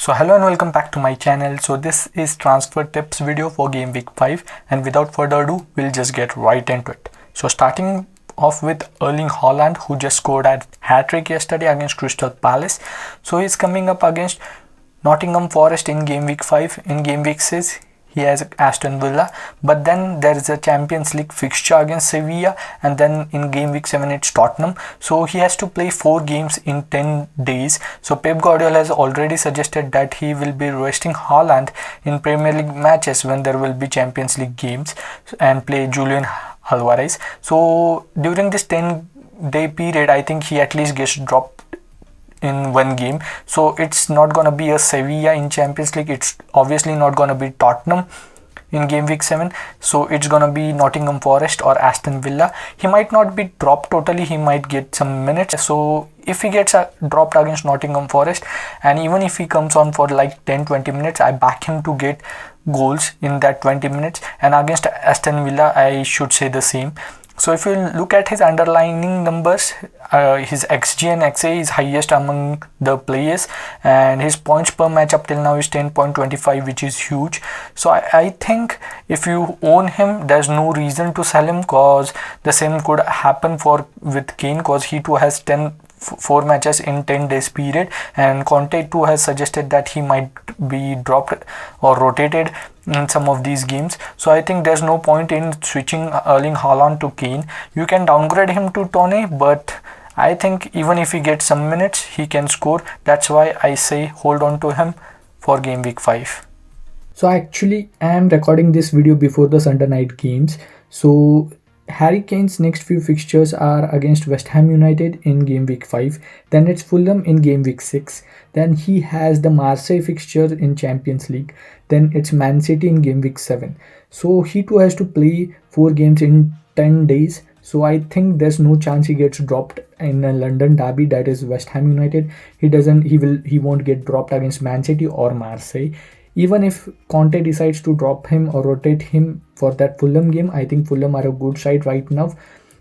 So hello and welcome back to my channel. So this is transfer tips video for game week 5, and without further ado we'll just get right into it. So starting off with ERLING HAALAND, who just scored a hat-trick yesterday against Crystal Palace. So he's coming up against Nottingham Forest in game week 5. In game week 6 he has Aston Villa, but then there is a Champions League fixture against Sevilla, and then in game week 7 it's Tottenham. So he has to play 4 games in 10 days. So Pep Guardiola has already suggested that he will be resting Haaland in Premier League matches when there will be Champions League games and play Julian Alvarez. So during this 10-day period, I think he at least gets dropped in one game. So it's not gonna be a Sevilla in Champions League, it's obviously not gonna be Tottenham in game week 7, so it's gonna be Nottingham Forest or Aston Villa. He might not be dropped totally, he might get some minutes. So if he gets dropped against Nottingham Forest, and even if he comes on for like 10-20 minutes, I back him to get goals in that 20 minutes, and against Aston Villa I should say the same. So if you look at his underlying numbers, his XG and XA is highest among the players, and his points per match up till now is 10.25, which is huge. So I think if you own him, there's no reason to sell him, cause the same could happen with Kane, cause he too has 4 matches in 10 days period, and Conte too has suggested that he might be dropped or rotated in some of these games. So I think there's no point in switching ERLING HAALAND to Kane. You can downgrade him to TONEY, but I think even if he gets some minutes he can score. That's why I say hold on to him for game week 5. So actually I am recording this video before the Sunday night games. So Harry Kane's next few fixtures are against West Ham United in game week 5, then it's Fulham in game week 6, then he has the Marseille fixture in Champions League, then it's Man City in game week 7. So he too has to play 4 games in 10 days. So I think there's no chance he gets dropped in a London derby, that is West Ham United. He won't get dropped against Man City or Marseille. Even if Conte decides to drop him or rotate him for that Fulham game, I think Fulham are a good side right now.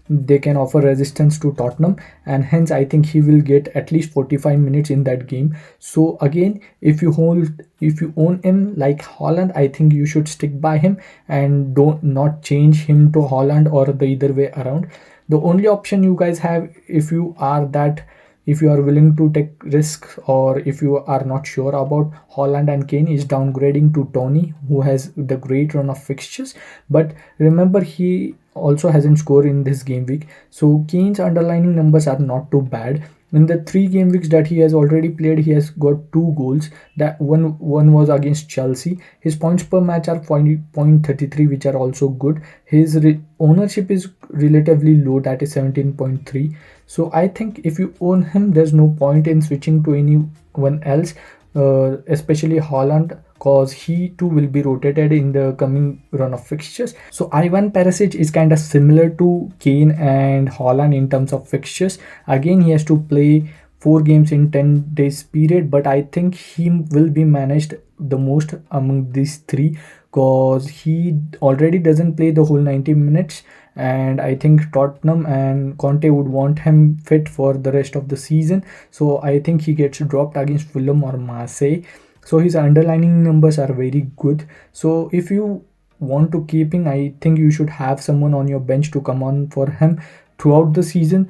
They can offer resistance to Tottenham, and hence I think he will get at least 45 minutes in that game. So again, if you own him like Haaland, I think you should stick by him and not change him to Haaland or the other way around. The only option you guys have, if you are willing to take risks, or if you are not sure about Haaland and Kane, is downgrading to TONEY, who has the great run of fixtures. But remember, he also hasn't scored in this game week. So Kane's underlying numbers are not too bad. In the 3 game weeks that he has already played, he has got 2 goals. That one was against Chelsea. His points per match are 0.33, which are also good. His ownership is relatively low, that is 17.3. So I think if you own him, there's no point in switching to anyone else, especially Haaland, cause he too will be rotated in the coming run of fixtures. So Ivan Perisic is kind of similar to Kane and Haaland in terms of fixtures. Again, he has to play 4 games in 10 days period, but I think he will be managed the most among these 3, cause he already doesn't play the whole 90 minutes, and I think Tottenham and Conte would want him fit for the rest of the season. So I think he gets dropped against Fulham or Marseille. So his underlying numbers are very good. So if you want to keep him, I think you should have someone on your bench to come on for him throughout the season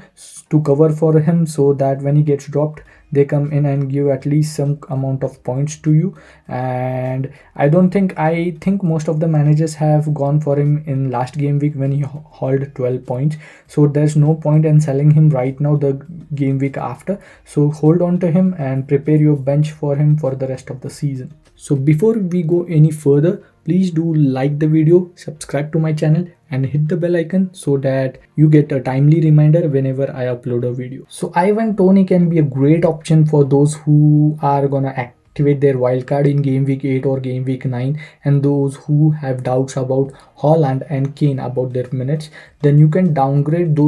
to cover for him, so that when he gets dropped, they come in and give at least some amount of points to you. And I think most of the managers have gone for him in last game week when he hauled 12 points. So there's no point in selling him right now the game week after. So hold on to him and prepare your bench for him for the rest of the season. So before we go any further, please do like the video, subscribe to my channel, and hit the bell icon so that you get a timely reminder whenever I upload a video. So Ivan Toney can be a great option for those who are gonna activate their wildcard in game week 8 or game week 9, and those who have doubts about Haaland and Kane about their minutes. Then you can downgrade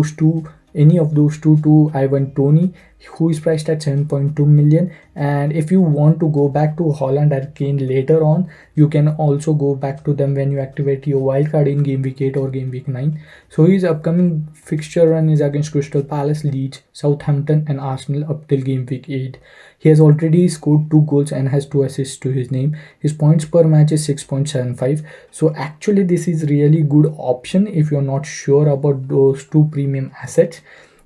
any of those two to Ivan Toney. who is priced at 7.2 million. And if you want to go back to HAALAND or KANE later on, you can also go back to them when you activate your wildcard in game week 8 or game week 9. So his upcoming fixture run is against Crystal Palace, Leeds, Southampton and Arsenal up till game week 8. He has already scored 2 goals and has 2 assists to his name. His points per match is 6.75. So actually this is really good option if you're not sure about those two premium assets,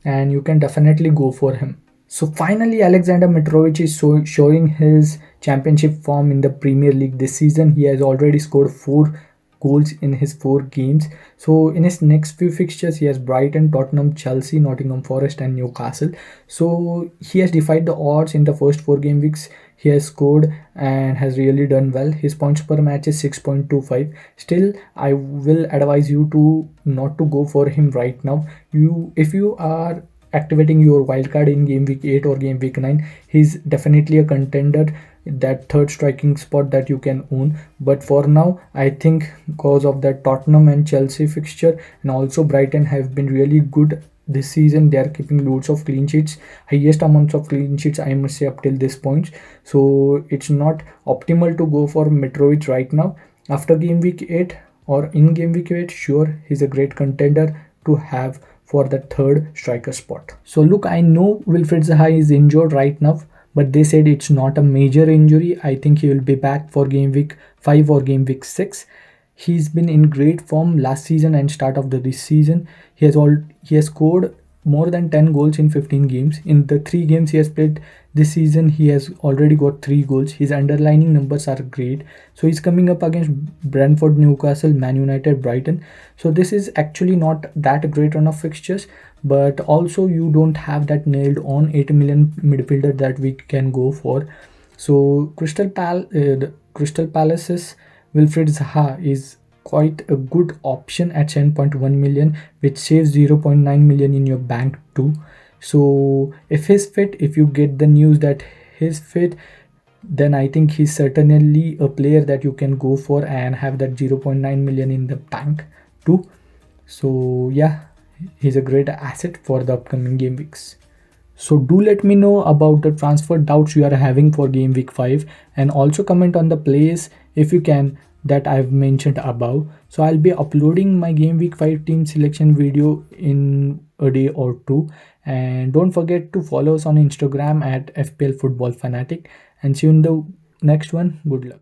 and you can definitely go for him. So finally, Alexander Mitrovic is showing his championship form in the Premier League this season. He has already scored 4 goals in his 4 games. So in his next few fixtures, he has Brighton, Tottenham, Chelsea, Nottingham Forest and Newcastle. So he has defied the odds in the first 4 game weeks. He has scored and has really done well. His points per match is 6.25. Still, I will advise you to not to go for him right now. If you are activating your wildcard in game week 8 or game week 9, he's definitely a contender, that third striking spot that you can own. But for now, I think because of that Tottenham and Chelsea fixture and also Brighton have been really good this season, they are keeping loads of clean sheets, highest amounts of clean sheets I must say up till this point. So it's not optimal to go for Mitrovic right now. After game week 8 or in game week 8, sure, he's a great contender to have for the third striker spot. So look, I know Wilfried Zaha is injured right now, but they said it's not a major injury. I think he will be back for game week 5 or game week 6. He's been in great form last season and start of this season. He has scored more than 10 goals in 15 games. In the 3 games he has played this season, he has already got 3 goals. His underlining numbers are great. So he's coming up against Brentford, Newcastle, Man United, Brighton. So this is actually not that great run of fixtures, but also you don't have that nailed on 8 million midfielder that we can go for. So Crystal Palace's Wilfried Zaha is quite a good option at 7.1 million, which saves 0.9 million in your bank too. So if he's fit, if you get the news that he's fit, then I think he's certainly a player that you can go for and have that 0.9 million in the bank too. So yeah, he's a great asset for the upcoming game weeks. So do let me know about the transfer doubts you are having for game week 5, and also comment on the plays if you can that I've mentioned above. So I'll be uploading my game week 5 team selection video in a day or 2, and don't forget to follow us on Instagram at FPL Football Fanatic, and see you in the next one. Good luck.